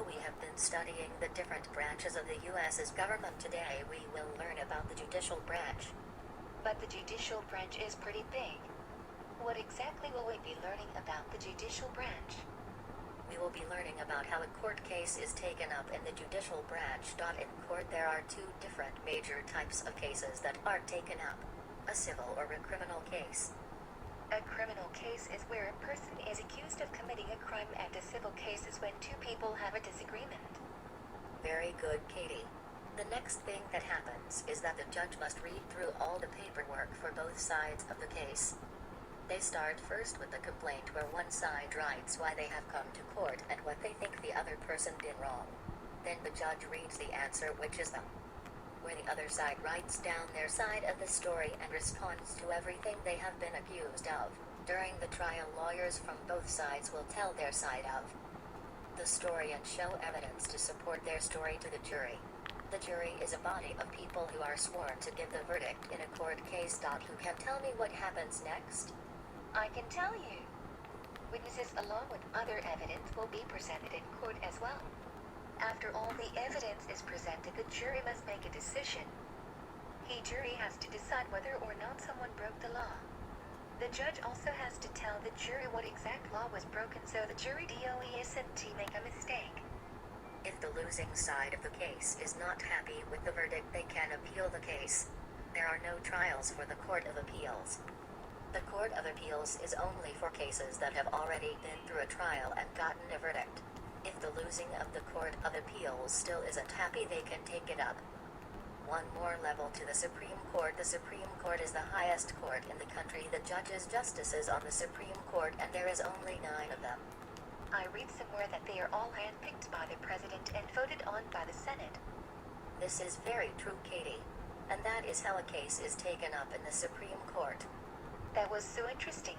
Although we have been studying the different branches of the U.S.'s government, today we will learn about the judicial branch. But the judicial branch is pretty big. What exactly will we be learning about the judicial branch? We will be learning about how a court case is taken up in the judicial branch. In court there are two different major types of cases that are taken up: a civil or a criminal case. A criminal case is where a person is accused of committing a crime, and a civil case is when two people have a disagreement. Very good, Katie. The next thing that happens is that the judge must read through all the paperwork for both sides of the case. They start first with the complaint, where one side writes why they have come to court and what they think the other person did wrong. Then the judge reads the answer, which is where the other side writes down their side of the story and responds to everything they have been accused of. During the trial, lawyers from both sides will tell their side of the story and show evidence to support their story to the jury. The jury is a body of people who are sworn to give the verdict in a court case. Who can tell me what happens next? I can tell you. Witnesses along with other evidence will be presented in court as well. After all the evidence is presented, the jury must make a decision. The jury has to decide whether or not someone broke the law. The judge also has to tell the jury what exact law was broken, so the jury doesn't make a mistake. If the losing side of the case is not happy with the verdict, they can appeal the case. There are no trials for the Court of Appeals. The Court of Appeals is only for cases that have already been through a trial and gotten a verdict. If the losing of the Court of Appeals still isn't happy, they can take it up one more level to the Supreme Court. The Supreme Court is the highest court in the country. The judges, justices on the Supreme Court, and there is only 9 of them. I read somewhere that they are all handpicked by the President and voted on by the Senate. This is very true, Katie. And that is how a case is taken up in the Supreme Court. That was so interesting.